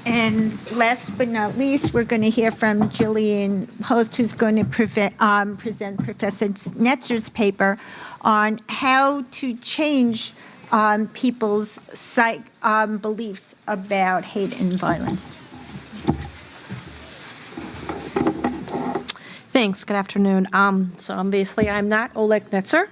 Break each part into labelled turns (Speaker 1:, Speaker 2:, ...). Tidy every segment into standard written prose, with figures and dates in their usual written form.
Speaker 1: And last but not least, we're going to hear from Jillian Host, who's going to present Professor Netzer's paper on how to change people's beliefs about hate and violence.
Speaker 2: Thanks. Good afternoon. So obviously, I'm not Olek Netzer.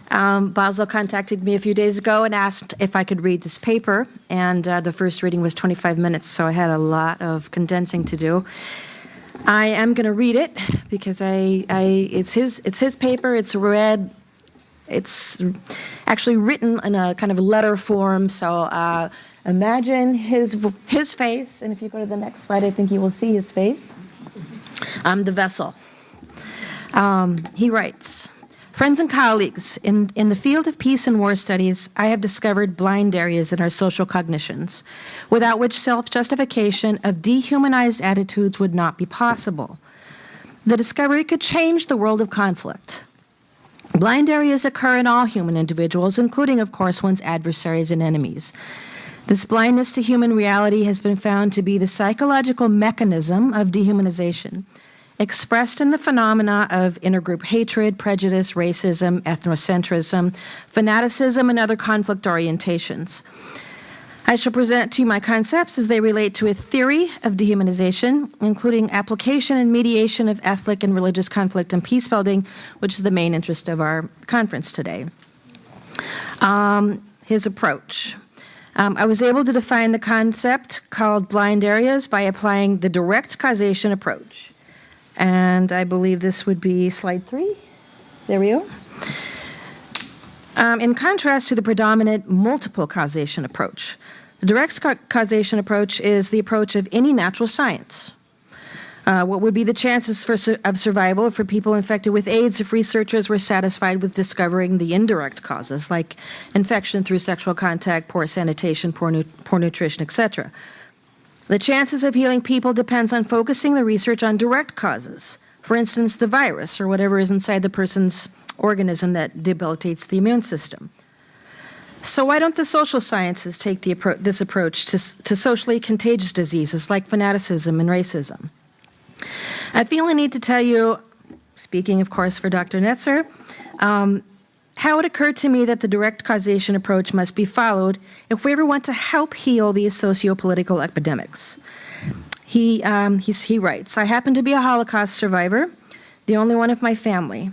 Speaker 2: Basel contacted me a few days ago and asked if I could read this paper, and the first reading was 25 minutes, so I had a lot of condensing to do. I am going to read it because it's his paper. It's actually written in a kind of letter form. So imagine his face, and if you go to the next slide, I think you will see his face. I'm the vessel. He writes. Friends and colleagues, in the field of peace and war studies, I have discovered blind areas in our social cognitions, without which self-justification of dehumanized attitudes would not be possible. The discovery could change the world of conflict. Blind areas occur in all human individuals, including, of course, one's adversaries and enemies. This blindness to human reality has been found to be the psychological mechanism of dehumanization, expressed in the phenomena of intergroup hatred, prejudice, racism, ethnocentrism, fanaticism, and other conflict orientations. I shall present to you my concepts as they relate to a theory of dehumanization, including application and mediation of ethnic and religious conflict and peacebuilding, which is the main interest of our conference today. His approach. I was able to define the concept called blind areas by applying the direct causation approach. And I believe this would be slide 3. There we go. In contrast to the predominant multiple causation approach, the direct causation approach is the approach of any natural science. What would be the chances of survival for people infected with AIDS if researchers were satisfied with discovering the indirect causes, like infection through sexual contact, poor sanitation, poor nutrition, etc.? The chances of healing people depends on focusing the research on direct causes. For instance, the virus or whatever is inside the person's organism that debilitates the immune system. So why don't the social sciences take this approach to socially contagious diseases like fanaticism and racism? I feel a need to tell you, speaking of course for Dr. Netzer, how it occurred to me that the direct causation approach must be followed if we ever want to help heal these socio-political epidemics. He writes, I happen to be a Holocaust survivor, the only one of my family.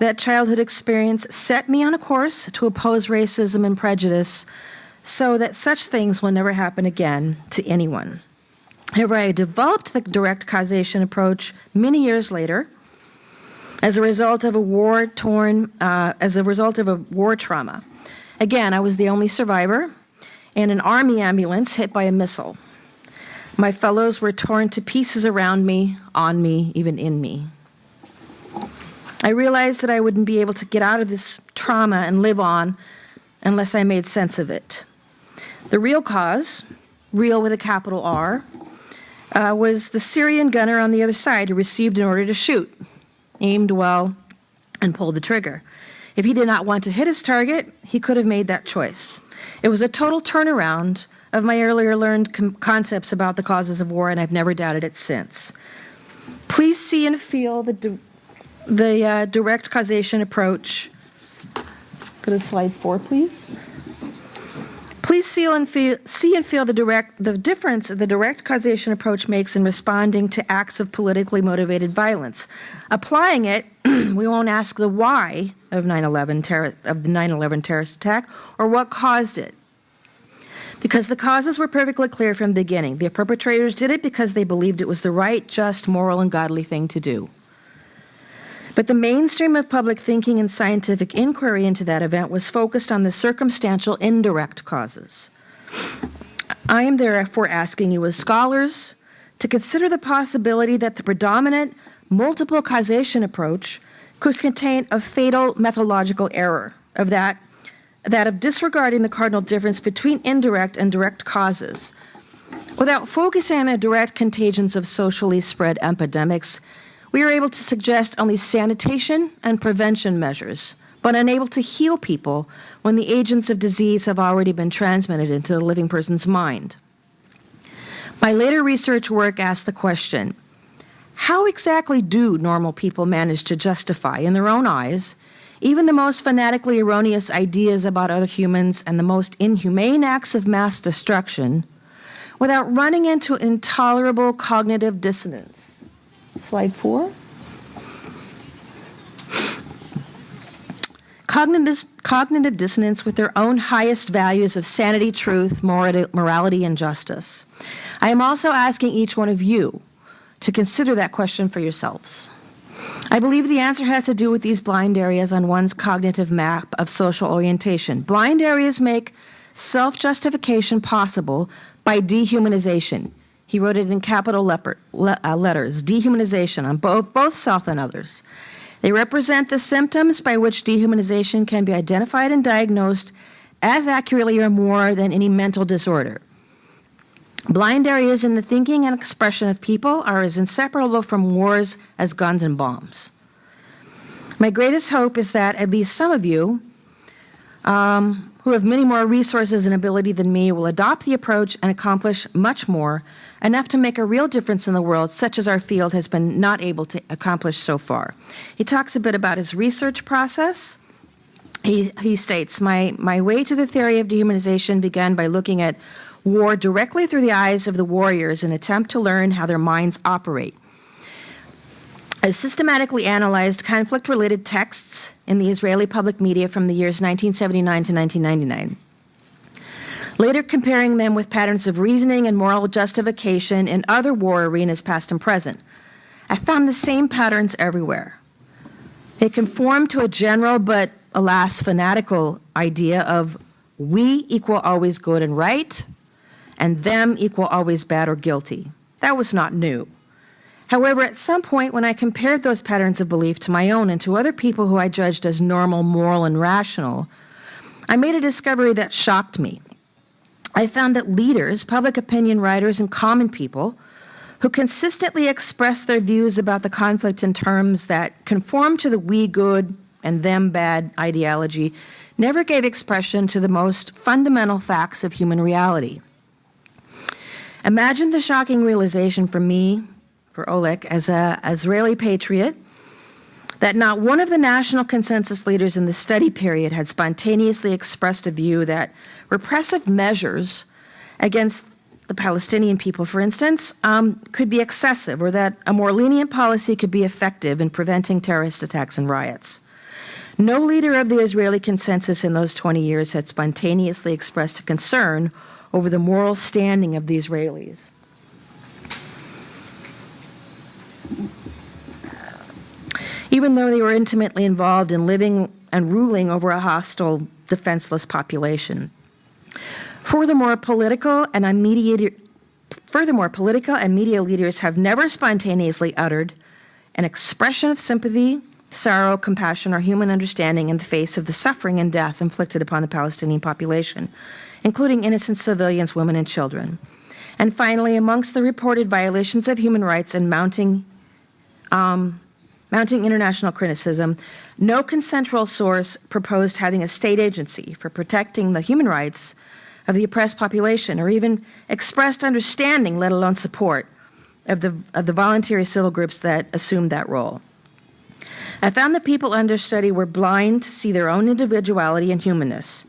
Speaker 2: That childhood experience set me on a course to oppose racism and prejudice so that such things will never happen again to anyone. However, I developed the direct causation approach many years later, as a result of a war trauma. Again, I was the only survivor in an army ambulance hit by a missile. My fellows were torn to pieces around me, on me, even in me. I realized that I wouldn't be able to get out of this trauma and live on unless I made sense of it. The real cause, real with a capital R, was the Syrian gunner on the other side who received an order to shoot, aimed well, and pulled the trigger. If he did not want to hit his target, he could have made that choice. It was a total turnaround of my earlier learned concepts about the causes of war, and I've never doubted it since. Please see and feel the direct causation approach. Go to slide 4, please. Please see and feel the difference the direct causation approach makes in responding to acts of politically motivated violence. Applying it, we won't ask the why of the 9/11 terrorist attack or what caused it, because the causes were perfectly clear from the beginning. The perpetrators did it because they believed it was the right, just, moral, and godly thing to do. But the mainstream of public thinking and scientific inquiry into that event was focused on the circumstantial indirect causes. I am therefore asking you as scholars to consider the possibility that the predominant multiple causation approach could contain a fatal methodological error of that of disregarding the cardinal difference between indirect and direct causes. Without focusing on the direct contagions of socially spread epidemics, we are able to suggest only sanitation and prevention measures, but unable to heal people when the agents of disease have already been transmitted into the living person's mind. My later research work asked the question, how exactly do normal people manage to justify, in their own eyes, even the most fanatically erroneous ideas about other humans and the most inhumane acts of mass destruction without running into intolerable cognitive dissonance? Slide 4. Cognitive dissonance with their own highest values of sanity, truth, morality, and justice. I am also asking each one of you to consider that question for yourselves. I believe the answer has to do with these blind areas on one's cognitive map of social orientation. Blind areas make self-justification possible by dehumanization. He wrote it in capital letters, dehumanization on both self and others. They represent the symptoms by which dehumanization can be identified and diagnosed as accurately or more than any mental disorder. Blind areas in the thinking and expression of people are as inseparable from wars as guns and bombs. My greatest hope is that at least some of you, who have many more resources and ability than me, will adopt the approach and accomplish much more, enough to make a real difference in the world, such as our field has been not able to accomplish so far. He talks a bit about his research process. He states, my way to the theory of dehumanization began by looking at war directly through the eyes of the warriors in an attempt to learn how their minds operate. I systematically analyzed conflict-related texts in the Israeli public media from the years 1979 to 1999. Later comparing them with patterns of reasoning and moral justification in other war arenas past and present. I found the same patterns everywhere. They conform to a general but, alas, fanatical idea of we equal always good and right, and them equal always bad or guilty. That was not new. However, at some point when I compared those patterns of belief to my own and to other people who I judged as normal, moral, and rational, I made a discovery that shocked me. I found that leaders, public opinion writers, and common people who consistently expressed their views about the conflict in terms that conform to the we good and them bad ideology never gave expression to the most fundamental facts of human reality. Imagine the shocking realization for me, for Olek, as an Israeli patriot, that not one of the national consensus leaders in the study period had spontaneously expressed a view that repressive measures against the Palestinian people, for instance, could be excessive, or that a more lenient policy could be effective in preventing terrorist attacks and riots. No leader of the Israeli consensus in those 20 years had spontaneously expressed a concern over the moral standing of the Israelis. Even though they were intimately involved in living and ruling over a hostile, defenseless population. Furthermore, political and media leaders have never spontaneously uttered an expression of sympathy, sorrow, compassion, or human understanding in the face of the suffering and death inflicted upon the Palestinian population, including innocent civilians, women, and children. And finally, amongst the reported violations of human rights and mounting international criticism, no consensual source proposed having a state agency for protecting the human rights of the oppressed population, or even expressed understanding, let alone support, of the voluntary civil groups that assumed that role. I found that people under study were blind to see their own individuality and humanness.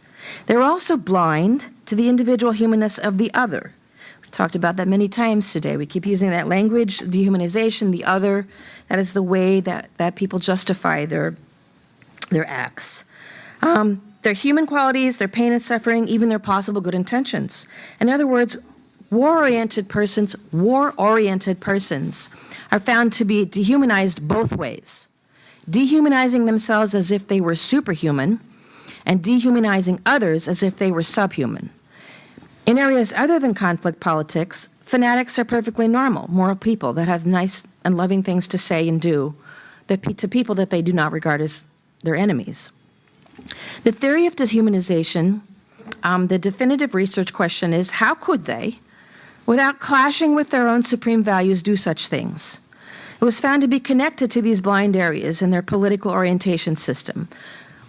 Speaker 2: They were also blind to the individual humanness of the other. We've talked about that many times today. We keep using that language, dehumanization, the other. That is the way that people justify their acts. Their human qualities, their pain and suffering, even their possible good intentions. In other words, war-oriented persons are found to be dehumanized both ways. Dehumanizing themselves as if they were superhuman, and dehumanizing others as if they were subhuman. In areas other than conflict politics, fanatics are perfectly normal, moral people that have nice and loving things to say and do to people that they do not regard as their enemies. The theory of dehumanization, the definitive research question is, how could they, without clashing with their own supreme values, do such things. It was found to be connected to these blind areas in their political orientation system.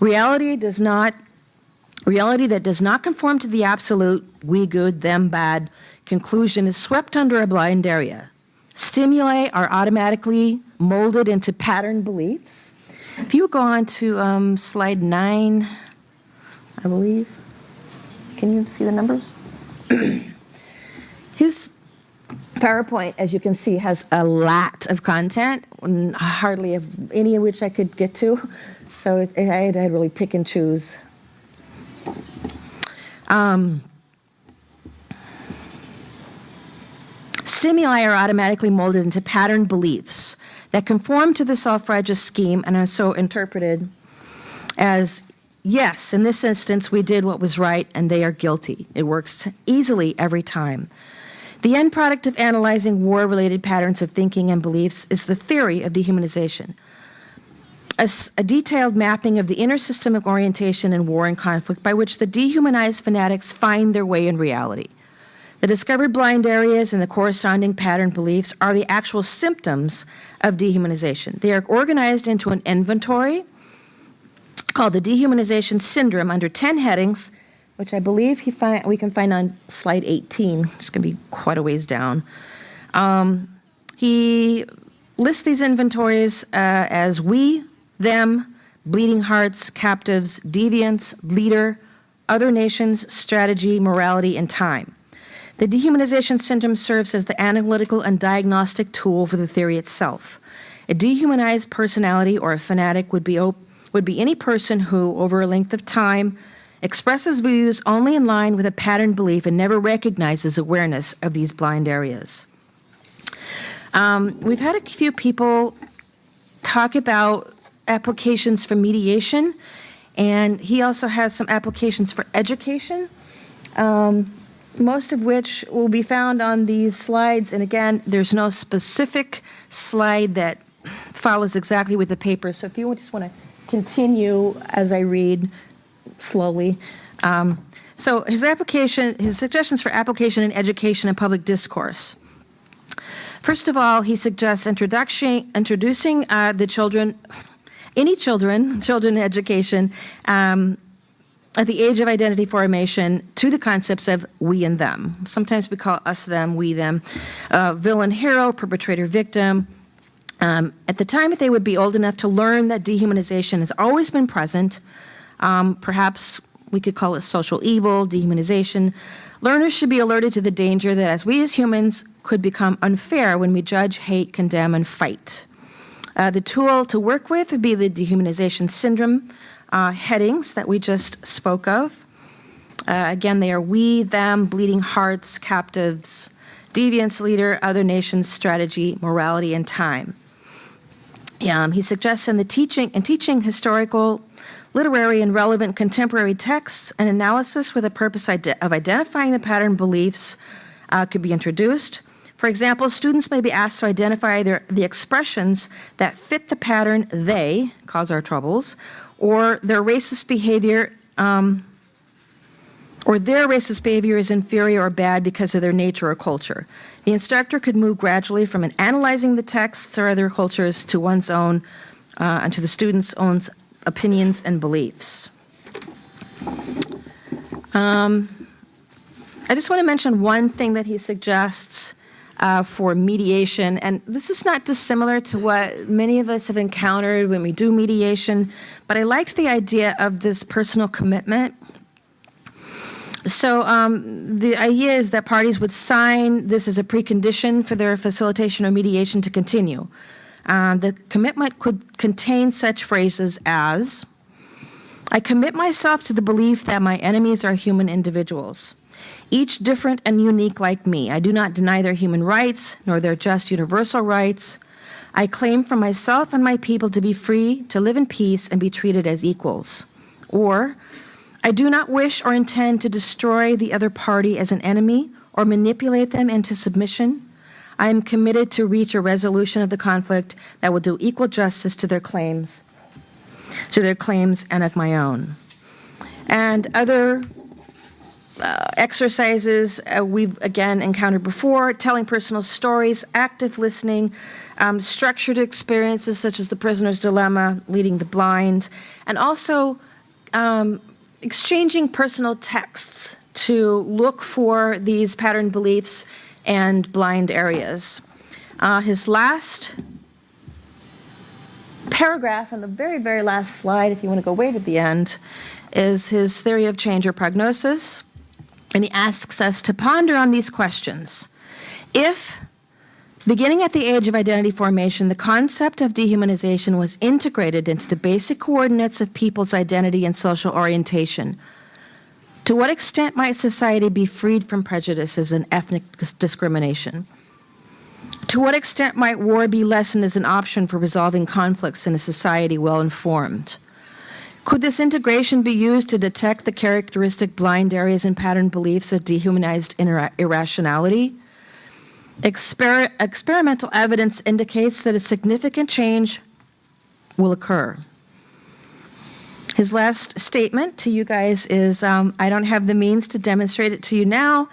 Speaker 2: Reality that does not conform to the absolute, we good, them bad, conclusion is swept under a blind area. Stimuli are automatically molded into pattern beliefs. If you go on to slide 9, I believe. Can you see the numbers? His PowerPoint, as you can see, has a lot of content, hardly any of which I could get to. So I had to really pick and choose. Stimuli are automatically molded into pattern beliefs that conform to the self-righteous scheme and are so interpreted as, yes, in this instance, we did what was right and they are guilty. It works easily every time. The end product of analyzing war-related patterns of thinking and beliefs is the theory of dehumanization, a detailed mapping of the inner system of orientation in war and conflict by which the dehumanized fanatics find their way in reality. The discovered blind areas and the corresponding pattern beliefs are the actual symptoms of dehumanization. They are organized into an inventory called the Dehumanization Syndrome under 10 headings, which I believe we can find on slide 18. It's going to be quite a ways down. He lists these inventories as we, them, bleeding hearts, captives, deviants, leader, other nations, strategy, morality, and time. The dehumanization syndrome serves as the analytical and diagnostic tool for the theory itself. A dehumanized personality or a fanatic would be any person who, over a length of time, expresses views only in line with a pattern belief and never recognizes awareness of these blind areas. We've had a few people talk about applications for mediation, and he also has some applications for education, most of which will be found on these slides. And again, there's no specific slide that follows exactly with the paper. So if you just want to continue as I read slowly. So his suggestions for application in education and public discourse. First of all, he suggests introducing the children in education at the age of identity formation to the concepts of we and them. Sometimes we call us, them, we, them, villain, hero, perpetrator, victim. At the time that they would be old enough to learn that dehumanization has always been present, perhaps we could call it social evil, dehumanization. Learners should be alerted to the danger that as we as humans could become unfair when we judge, hate, condemn, and fight. The tool to work with would be the dehumanization syndrome headings that we just spoke of. Again, they are we, them, bleeding hearts, captives, deviants, leader, other nations, strategy, morality, and time. He suggests in teaching historical, literary, and relevant contemporary texts, an analysis with the purpose of identifying the pattern beliefs could be introduced. For example, students may be asked to identify the expressions that fit the pattern they cause our troubles, or their racist behavior, is inferior or bad because of their nature or culture. The instructor could move gradually from analyzing the texts or other cultures to one's own and to the student's own opinions and beliefs. I just want to mention one thing that he suggests for mediation, and this is not dissimilar to what many of us have encountered when we do mediation, but I liked the idea of this personal commitment. So the idea is that parties would sign this as a precondition for their facilitation or mediation to continue. The commitment could contain such phrases as, I commit myself to the belief that my enemies are human individuals, each different and unique like me. I do not deny their human rights, nor their just universal rights. I claim for myself and my people to be free, to live in peace, and be treated as equals. Or, I do not wish or intend to destroy the other party as an enemy or manipulate them into submission. I am committed to reach a resolution of the conflict that will do equal justice to their claims and of my own. And other exercises we've, again, encountered before, telling personal stories, active listening, structured experiences such as the prisoner's dilemma, leading the blind, and also exchanging personal texts to look for these pattern beliefs and blind areas. His last paragraph on the very, very last slide, if you want to go way to the end, is his theory of change or prognosis. And he asks us to ponder on these questions. If, beginning at the age of identity formation, the concept of dehumanization was integrated into the basic coordinates of people's identity and social orientation, to what extent might society be freed from prejudices and ethnic discrimination? To what extent might war be lessened as an option for resolving conflicts in a society well informed? Could this integration be used to detect the characteristic blind areas and pattern beliefs of dehumanized irrationality? Experimental evidence indicates that a significant change will occur. His last statement to you guys is, I don't have the means to demonstrate it to you now.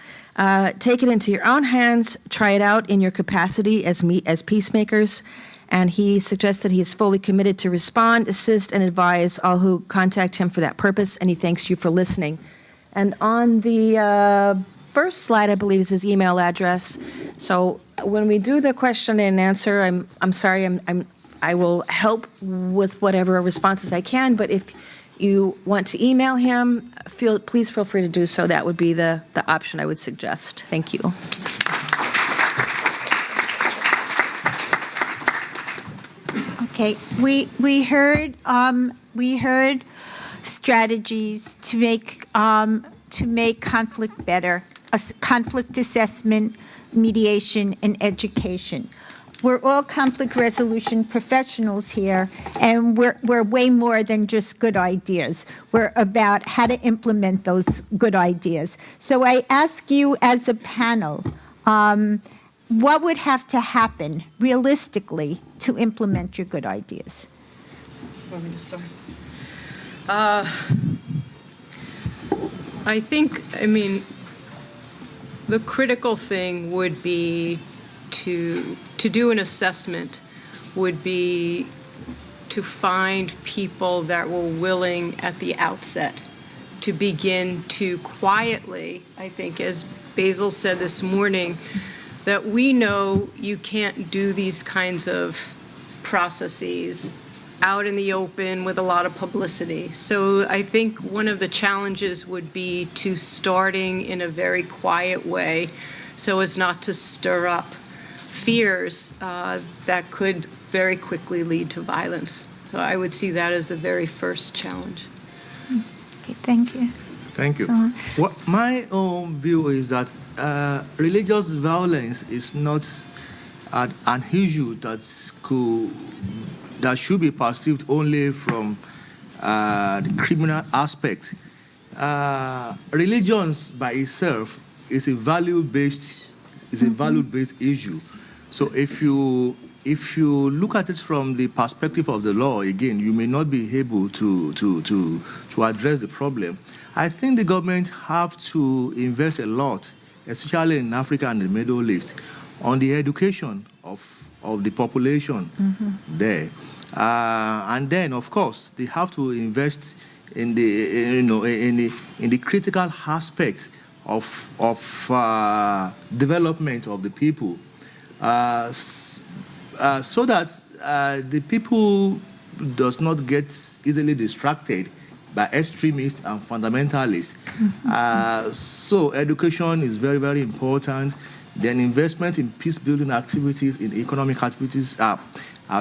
Speaker 2: Take it into your own hands, try it out in your capacity as peacemakers. And he suggests that he is fully committed to respond, assist, and advise all who contact him for that purpose, and he thanks you for listening. And on the first slide, I believe, is his email address. So when we do the question and answer, I'm sorry, I will help with whatever responses I can, but if you want to email him, please feel free to do so. That would be the option I would suggest. Thank you.
Speaker 1: Okay, we heard strategies to make conflict better, conflict assessment, mediation, and education. We're all conflict resolution professionals here, and we're way more than just good ideas. We're about how to implement those good ideas. So I ask you as a panel, what would have to happen realistically to implement your good ideas?
Speaker 3: Want me to start? I mean, the critical thing would be to do an assessment, would be to find people that were willing at the outset to begin to quietly, I think, as Basil said this morning, that we know you can't do these kinds of processes out in the open with a lot of publicity. So I think one of the challenges would be to starting in a very quiet way so as not to stir up fears that could very quickly lead to violence. So I would see that as the very first challenge.
Speaker 1: Okay, thank you.
Speaker 4: Thank you. Well, my own view is that religious violence is not an issue that should be perceived only from the criminal aspect. Religions by itself is a value-based issue. So if you look at it from the perspective of the law, again, you may not be able to address the problem. I think the government have to invest a lot, especially in Africa and the Middle East, on the education of the population there. And then, of course, they have to invest in the critical aspects of development of the people, so that the people does not get easily distracted by extremists and fundamentalists. So education is very, very important. Then investment in peace-building activities, in economic activities are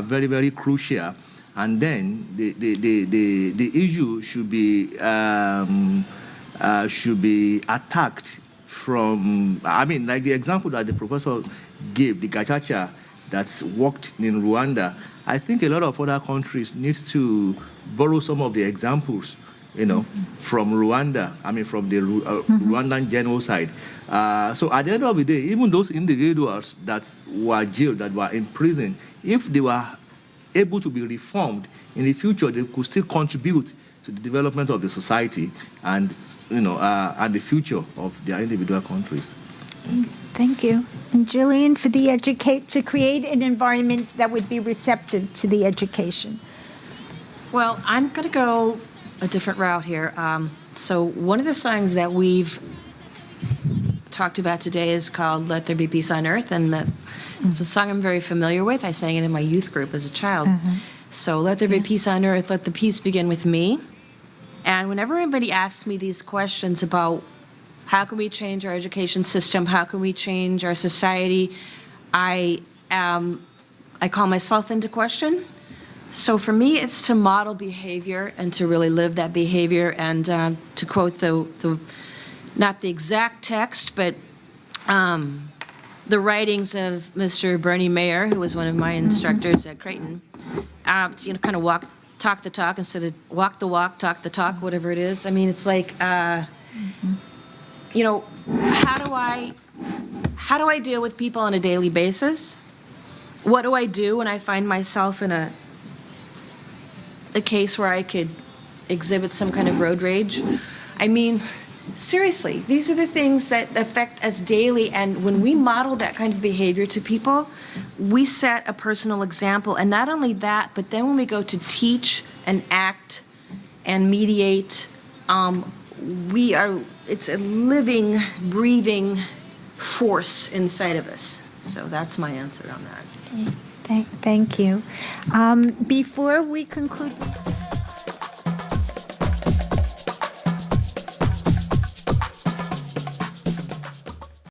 Speaker 4: very, very crucial. And then the issue should be attacked from, like the example that the professor gave, the gachacha that's worked in Rwanda. I think a lot of other countries need to borrow some of the examples, from Rwanda, from the Rwandan genocide. So at the end of the day, even those individuals that were jailed, that were in prison, if they were able to be reformed in the future, they could still contribute to the development of the society and, and the future of their individual countries.
Speaker 1: Thank you. And Jillian, for the to create an environment that would be receptive to the education.
Speaker 2: Well, I'm going to go a different route here. So one of the songs that we've talked about today is called Let There Be Peace on Earth, and it's a song I'm very familiar with. I sang it in my youth group as a child. So let there be peace on earth, let the peace begin with me. And whenever anybody asks me these questions about how can we change our education system, how can we change our society, I call myself into question. So for me, it's to model behavior and to really live that behavior. And to quote not the exact text, but the writings of Mr. Bernie Mayer, who was one of my instructors at Creighton, kind of talk the talk instead of walk the walk, talk the talk, whatever it is. I mean, it's like, how do I deal with people on a daily basis? What do I do when I find myself in a case where I could exhibit some kind of road rage? I mean, seriously, these are the things that affect us daily, and when we model that kind of behavior to people, we set a personal example. And not only that, but then when we go to teach and act and mediate, it's a living, breathing force inside of us. So that's my answer on that.
Speaker 1: Thank you. Before we conclude...